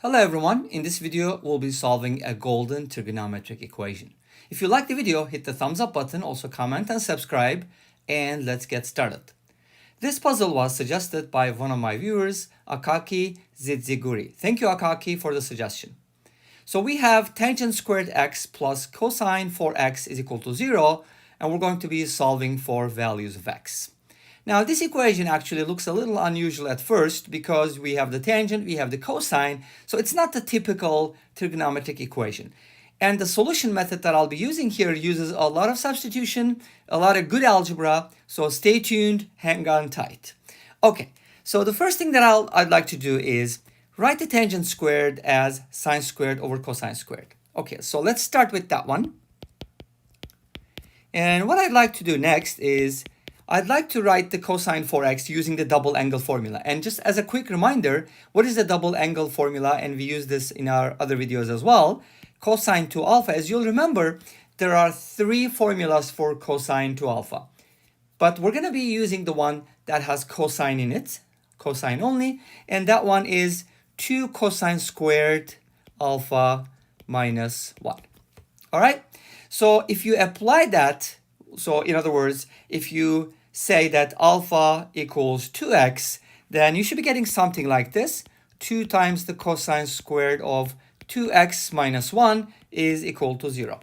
Hello everyone, in this video we'll be solving a golden trigonometric equation. If you like the video, hit the thumbs up button, also comment and subscribe, and let's get started. This puzzle was suggested by one of my viewers, Akaki Zidziguri. Thank you Akaki for the suggestion. So we have tangent squared x plus cosine 4x is equal to 0, and we're going to be solving for values of x. Now this equation actually looks a little unusual at first because we have the tangent, we have the cosine, so it's not the typical trigonometric equation. And the solution method that I'll be using here uses a lot of substitution, a lot of good algebra, so stay tuned, hang on tight. Okay, so the first thing that I'd like to do is write the tangent squared as sine squared over cosine squared. Okay, so let's start with that one. And what I'd like to do next is I'd like to write the cosine 4x using the double angle formula. And just as a quick reminder, what is the double angle formula? And we use this in our other videos as well. Cosine to alpha, as you'll remember, there are three formulas for cosine to alpha. But we're going to be using the one that has cosine in it, cosine only. And that one is 2 cosine squared alpha minus 1. All right? So if you apply that, so in other words, if you say that alpha equals 2x, then you should be getting something like this. 2 times the cosine squared of 2x minus 1 is equal to 0.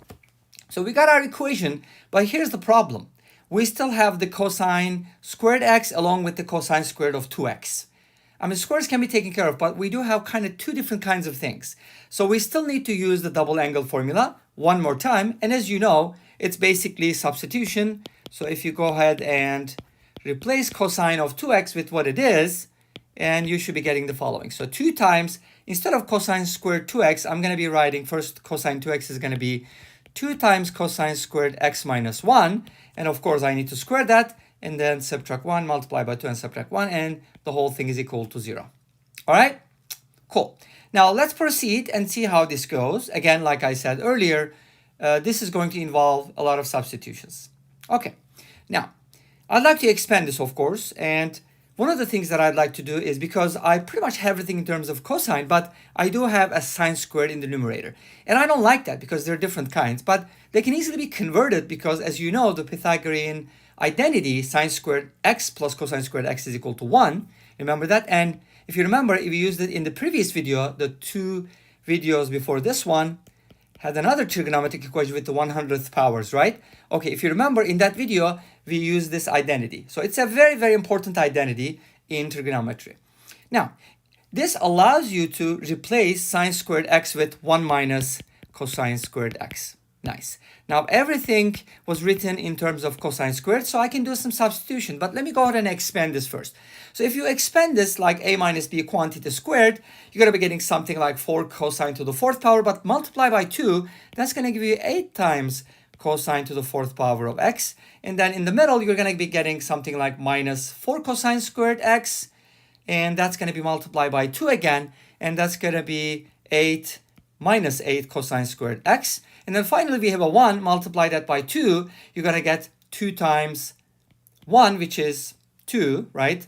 So we got our equation, but here's the problem. We still have the cosine squared x along with the cosine squared of 2x. I mean, squares can be taken care of, but we do have kind of two different kinds of things. So we still need to use the double angle formula one more time. And as you know, it's basically substitution. So if you go ahead and replace cosine of 2x with what it is, and you should be getting the following. So 2 times, instead of cosine squared 2x, I'm going to be writing first cosine 2x is going to be 2 times cosine squared x minus 1. And of course, I need to square that and then subtract 1, multiply by 2 and subtract 1, and the whole thing is equal to 0. All right? Cool. Now let's proceed and see how this goes. Again, like I said earlier, this is going to involve a lot of substitutions. Okay, now I'd like to expand this, of course, and one of the things that I'd like to do is because I pretty much have everything in terms of cosine, but I do have a sine squared in the numerator. And I don't like that because they're different kinds, but they can easily be converted because, as you know, the Pythagorean identity, sine squared x plus cosine squared x is equal to 1. Remember that? And if you remember, if we used it in the previous video, the 2 videos before this one had another trigonometric equation with the 100th powers, right? Okay, if you remember in that video, we used this identity. So it's a very, very important identity in trigonometry. Now, this allows you to replace sine squared x with 1 minus cosine squared x. Nice. Now everything was written in terms of cosine squared, so I can do some substitution. But let me go ahead and expand this first. So if you expand this like a minus b quantity squared, you're going to be getting something like 4 cosine to the 4th power, but multiply by 2, that's going to give you 8 times cosine to the 4th power of x. And then in the middle, you're going to be getting something like minus 4 cosine squared x, and that's going to be multiplied by 2 again, and that's going to be 8 minus 8 cosine squared x. And then finally, we have a 1, multiply that by 2, you're going to get 2 times 1, which is 2, right?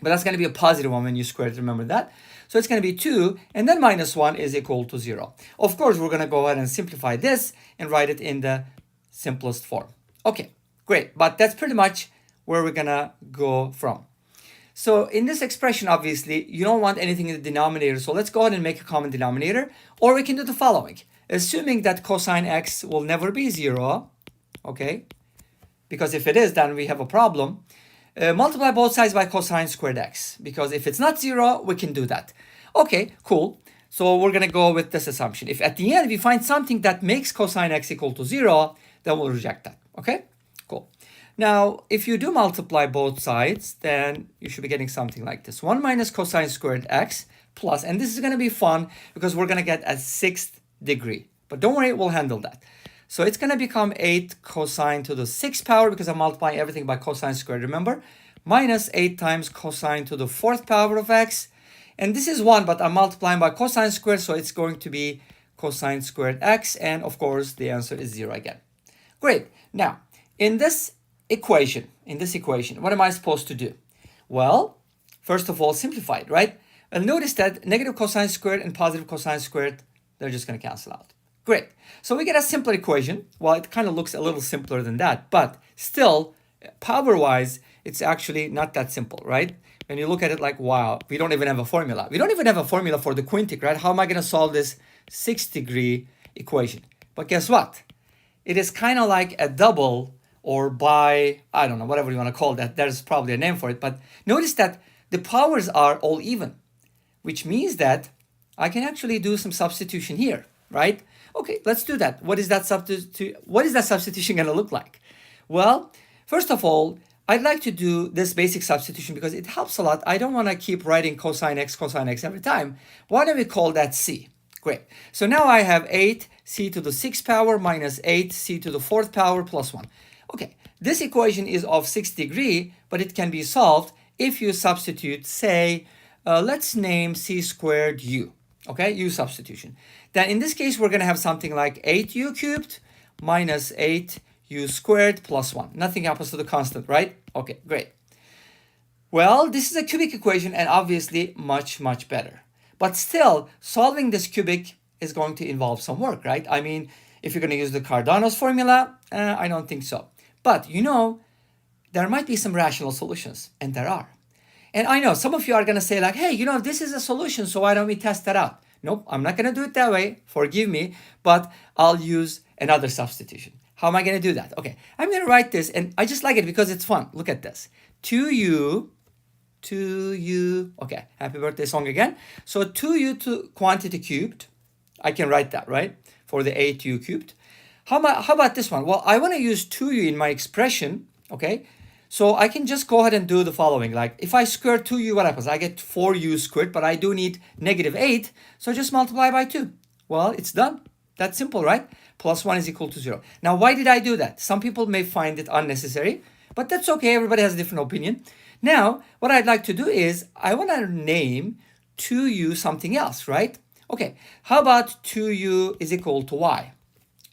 But that's going to be a positive one when you square it, remember that? So it's going to be 2, and then minus 1 is equal to 0. Of course, we're going to go ahead and simplify this and write it in the simplest form. Okay, great. But that's pretty much where we're going to go from. So in this expression, obviously, you don't want anything in the denominator. So let's go ahead and make a common denominator. Or we can do the following. Assuming that cosine x will never be 0, okay? Because if it is, then we have a problem. Multiply both sides by cosine squared x. Because if it's not 0, we can do that. Okay, cool. So we're going to go with this assumption. If at the end we find something that makes cosine x equal to 0, then we'll reject that. Okay, cool. Now, if you do multiply both sides, then you should be getting something like this. 1 minus cosine squared x plus, and this is going to be fun because we're going to get a 6th degree. But don't worry, we'll handle that. So it's going to become 8 cosine to the 6th power because I'm multiplying everything by cosine squared, remember? Minus 8 times cosine to the 4th power of x. And this is 1, but I'm multiplying by cosine squared, so it's going to be cosine squared x. And of course, the answer is 0 again. Great. Now, in this equation, what am I supposed to do? Well, first of all, simplify it, right? And notice that negative cosine squared and positive cosine squared, they're just going to cancel out. Great. So we get a simpler equation. Well, it kind of looks a little simpler than that, but still, power-wise, it's actually not that simple, right? When you look at it like, wow, we don't even have a formula. We don't even have a formula for the quintic, right? How am I going to solve this 6-degree equation? But guess what? It is kind of like a double or bi, I don't know, whatever you want to call that. There's probably a name for it. But notice that the powers are all even, which means that I can actually do some substitution here, right? Okay, let's do that. What is that substitution going to look like? Well, first of all, I'd like to do this basic substitution because it helps a lot. I don't want to keep writing cosine x every time. Why don't we call that c? Great. So now I have 8c to the 6th power minus 8c to the 4th power plus 1. Okay, this equation is of 6 degree, but it can be solved if you substitute, say, let's name c squared u. Okay, u substitution. Then in this case, we're going to have something like 8u cubed minus 8u squared plus 1. Nothing happens to the constant, right? Okay, great. Well, this is a cubic equation and obviously much, much better. But still, solving this cubic is going to involve some work, right? I mean, if you're going to use the Cardano's formula, I don't think so. But you know, there might be some rational solutions, and there are. And I know some of you are going to say like, hey, you know, this is a solution, so why don't we test that out? Nope, I'm not going to do it that way. Forgive me, but I'll use another substitution. How am I going to do that? Okay, I'm going to write this, and I just like it because it's fun. Look at this. 2u, okay, happy birthday song again. So 2u to quantity cubed. I can write that, right? For the 8u cubed. How about this one? Well, I want to use 2u in my expression, okay? So I can just go ahead and do the following. Like if I square 2u, what happens? I get 4u squared, but I do need negative 8. So just multiply by 2. Well, it's done. That's simple, right? Plus 1 is equal to 0. Now, why did I do that? Some people may find it unnecessary, but that's okay. Everybody has a different opinion. Now, what I'd like to do is I want to name 2u something else, right? Okay, how about 2u is equal to y?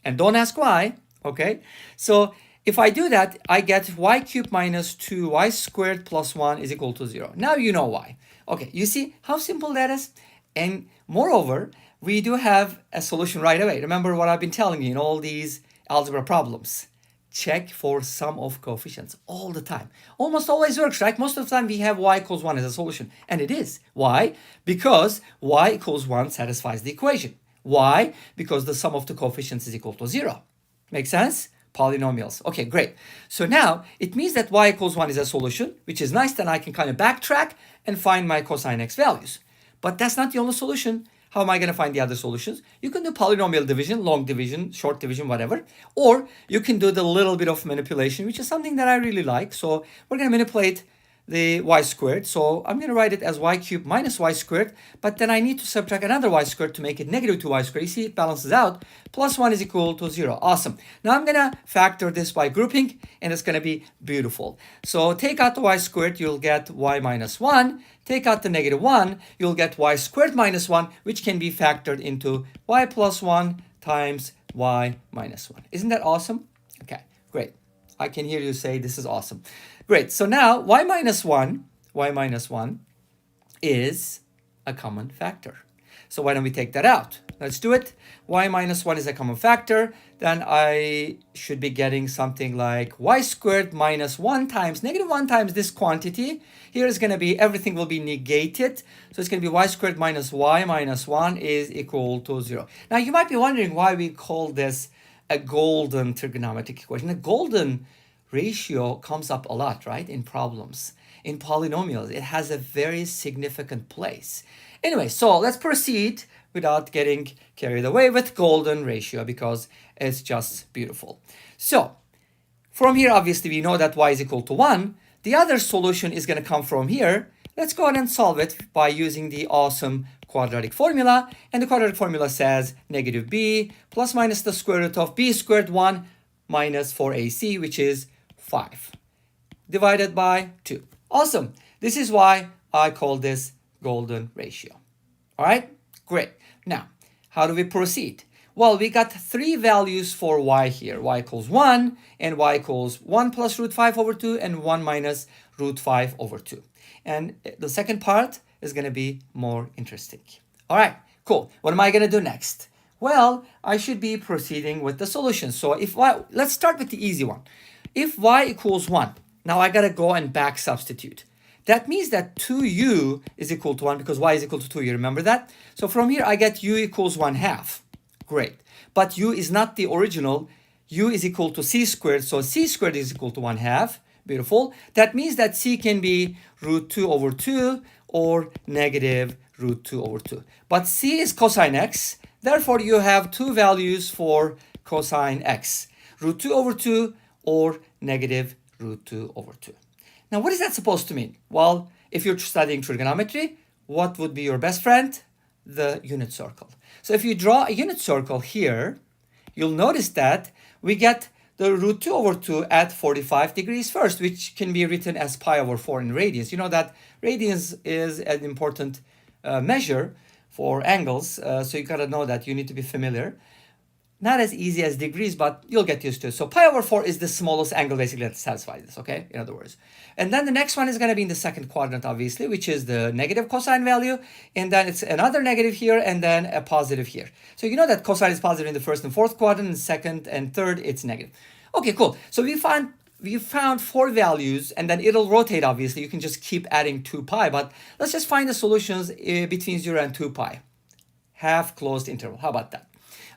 And don't ask why, okay? So if I do that, I get y cubed minus 2y squared plus 1 is equal to 0. Now you know why. Okay, you see how simple that is? And moreover, we do have a solution right away. Remember what I've been telling you in all these algebra problems. Check for sum of coefficients all the time. Almost always works, right? Most of the time we have y equals 1 as a solution. And it is. Why? Because y equals 1 satisfies the equation. Why? Because the sum of the coefficients is equal to 0. Make sense? Polynomials. Okay, great. So now it means that y equals 1 is a solution, which is nice. Then I can kind of backtrack and find my cosine x values. But that's not the only solution. How am I going to find the other solutions? You can do polynomial division, long division, short division, whatever. Or you can do the little bit of manipulation, which is something that I really like. So we're going to manipulate the y squared. So I'm going to write it as y cubed minus y squared. But then I need to subtract another y squared to make it negative 2y squared. You see, it balances out. Plus 1 is equal to 0. Awesome. Now I'm going to factor this by grouping, and it's going to be beautiful. So take out the y squared, you'll get y minus 1. Take out the negative 1, you'll get y squared minus 1, which can be factored into y plus 1 times y minus 1. Isn't that awesome? Okay, great. I can hear you say this is awesome. Great. So now y minus 1 is a common factor. So why don't we take that out? Let's do it. Y minus 1 is a common factor. Then I should be getting something like y squared minus 1 times, negative 1 times this quantity. Here is going to be, everything will be negated. So it's going to be y squared minus y minus 1 is equal to 0. Now you might be wondering why we call this a golden trigonometric equation. The golden ratio comes up a lot, right, in problems. In polynomials, it has a very significant place. Anyway, so let's proceed without getting carried away with golden ratio because it's just beautiful. So from here, obviously, we know that y is equal to 1. The other solution is going to come from here. Let's go ahead and solve it by using the awesome quadratic formula. And the quadratic formula says negative b plus minus the square root of b squared 1 minus 4ac, which is 5, divided by 2. Awesome. This is why I call this golden ratio. All right, great. Now, how do we proceed? Well, we got 3 values for y here. Y equals 1 and y equals 1 plus root 5 over 2 and 1 minus root 5 over 2. And the second part, is going to be more interesting. All right, cool. What am I going to do next? Well, I should be proceeding with the solution. So if y, let's start with the easy one. If y equals 1, now I got to go and back substitute. That means that 2u is equal to 1 because y is equal to 2. You remember that? So from here, I get u equals 1/2. Great. But u is not the original. U is equal to c squared. So c squared is equal to 1/2. Beautiful. That means that c can be root 2 over 2 or negative root 2 over 2. But c is cosine x. Therefore, you have two values for cosine x. Root 2 over 2 or negative root 2 over 2. Now, what is that supposed to mean? Well, if you're studying trigonometry, what would be your best friend? The unit circle. So if you draw a unit circle here, you'll notice that we get the root 2 over 2 at 45 degrees first, which can be written as pi over 4 in radians. You know that radians is an important measure for angles, so you gotta know that. You need to be familiar. Not as easy as degrees, but you'll get used to it. So pi over 4 is the smallest angle basically that satisfies this, okay? In other words. And then the next one is going to be in the second quadrant, obviously, which is the negative cosine value. And then it's another negative here and then a positive here. So you know that cosine is positive in the first and fourth quadrant, and second and third, it's negative. Okay, cool. So we found 4 values, and then it'll rotate, obviously. You can just keep adding 2 pi, but let's just find the solutions between 0 and 2 pi. Half closed interval. How about that?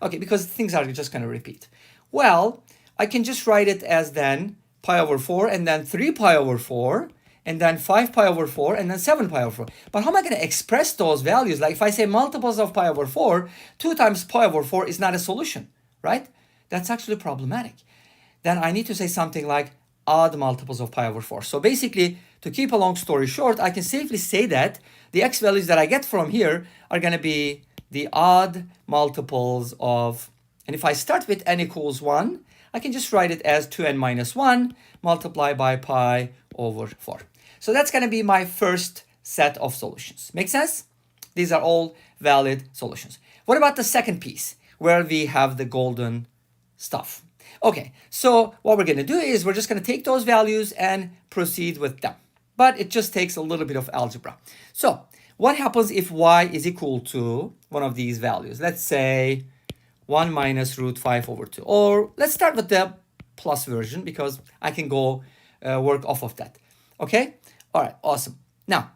Okay, because things are just going to repeat. Well, I can just write it as then pi over 4, and then 3 pi over 4, and then 5 pi over 4, and then 7 pi over 4. But how am I going to express those values? Like if I say multiples of pi over 4, 2 times pi over 4 is not a solution, right? That's actually problematic. Then I need to say something like odd multiples of pi over 4. So basically, to keep a long story short, I can safely say that the x values that I get from here are going to be the odd multiples of, and if I start with n equals 1, I can just write it as 2n minus 1 multiplied by pi over 4. So that's going to be my first set of solutions. Make sense? These are all valid solutions. What about the second piece where we have the golden stuff? Okay, so what we're going to do is we're just going to take those values and proceed with them. But it just takes a little bit of algebra. So what happens if y is equal to one of these values? Let's say 1 minus root 5 over 2. Or let's start with the plus version because I can go work off of that. Okay? All right, awesome. Now,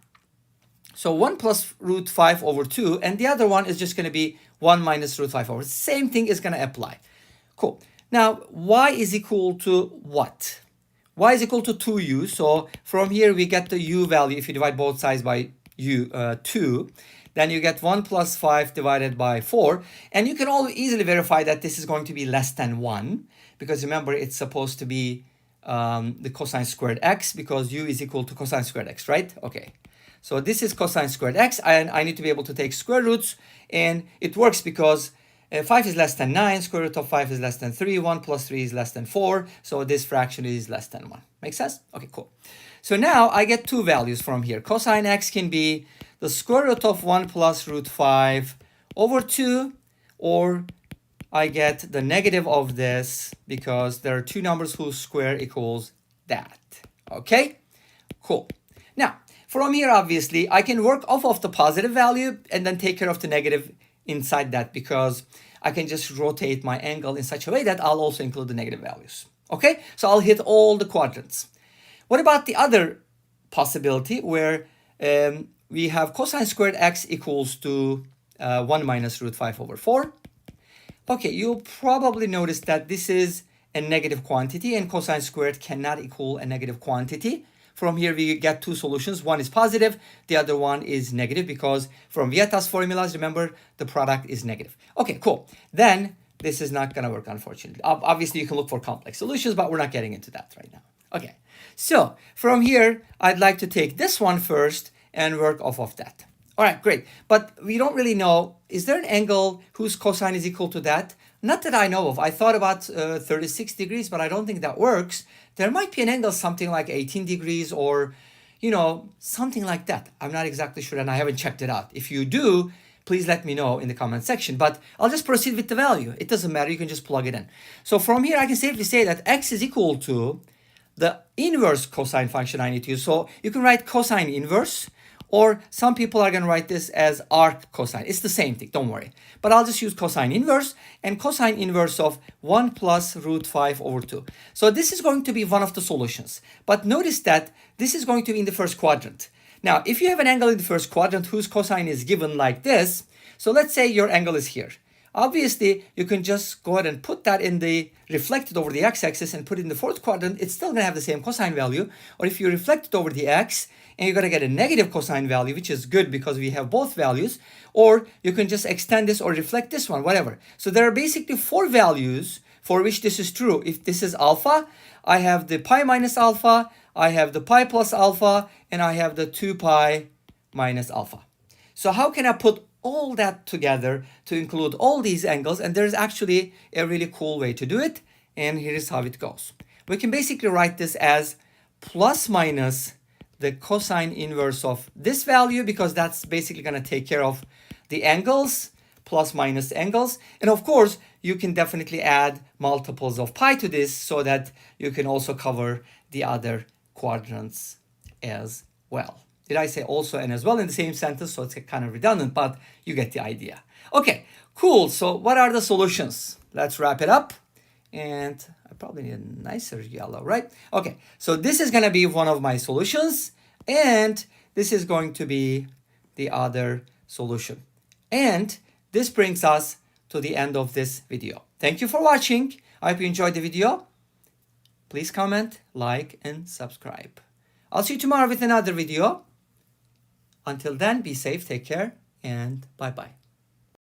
so 1 plus root 5 over 2, and the other one is just going to be 1 minus root 5 over. Same thing is going to apply. Cool. Now, y is equal to what? Y is equal to 2u. So from here, we get the u value. If you divide both sides by 2, then you get 1 plus 5 divided by 4. And you can all easily verify that this is going to be less than 1. Because remember, it's supposed to be the cosine squared x because u is equal to cosine squared x, right? Okay. So this is cosine squared x, and I need to be able to take square roots. And it works because 5 is less than 9, square root of 5 is less than 3, 1 plus 3 is less than 4. So this fraction is less than 1. Make sense? Okay, cool. So now I get two values from here. Cosine x can be the square root of 1 plus root 5 over 2, or I get the negative of this because there are two numbers whose square equals that. Okay? Cool. Now, from here, obviously, I can work off of the positive value and then take care of the negative inside that because I can just rotate my angle in such a way that I'll also include the negative values. Okay? So I'll hit all the quadrants. What about the other possibility where we have cosine squared x equals to 1 minus root 5 over 4? Okay, you'll probably notice that this is a negative quantity and cosine squared cannot equal a negative quantity. From here, we get two solutions. One is positive, the other one is negative because from Vieta's formulas, remember, the product is negative. Okay, cool. Then this is not going to work, unfortunately. Obviously, you can look for complex solutions, but we're not getting into that right now. Okay, so from here, I'd like to take this one first and work off of that. All right, great. But we don't really know, is there an angle whose cosine is equal to that? Not that I know of. I thought about 36 degrees, but I don't think that works. There might be an angle something like 18 degrees or, you know, something like that. I'm not exactly sure and I haven't checked it out. If you do, please let me know in the comment section. But I'll just proceed with the value. It doesn't matter. You can just plug it in. So from here, I can safely say that x is equal to the inverse cosine function I need to use. So you can write cosine inverse, or some people are going to write this as arc cosine. It's the same thing, don't worry. But I'll just use cosine inverse, and cosine inverse of 1 plus root 5 over 2. So this is going to be one of the solutions. But notice that this is going to be in the first quadrant. Now, if you have an angle in the first quadrant whose cosine is given like this, so let's say your angle is here. Obviously, you can just go ahead and put that in the reflected over the x-axis and put it in the fourth quadrant. It's still going to have the same cosine value. Or if you reflect it over the x, and you're going to get a negative cosine value, which is good because we have both values. Or you can just extend this or reflect this one, whatever. So there are basically 4 values for which this is true. If this is alpha, I have the pi minus alpha, I have the pi plus alpha, and I have the 2 pi minus alpha. So how can I put all that together to include all these angles? And there's actually a really cool way to do it. And here's how it goes. We can basically write this as plus minus the cosine inverse of this value, because that's basically going to take care of the angles, plus minus angles. And of course, you can definitely add multiples of pi to this so that you can also cover the other quadrants as well. Did I say also and as well in the same sentence? So it's kind of redundant, but you get the idea. Okay, cool. So what are the solutions? Let's wrap it up. And I probably need a nicer yellow, right? Okay, so this is going to be one of my solutions. And this is going to be the other solution. And this brings us to the end of this video. Thank you for watching. I hope you enjoyed the video. Please comment, like, and subscribe. I'll see you tomorrow with another video. Until then, be safe, take care, and bye-bye.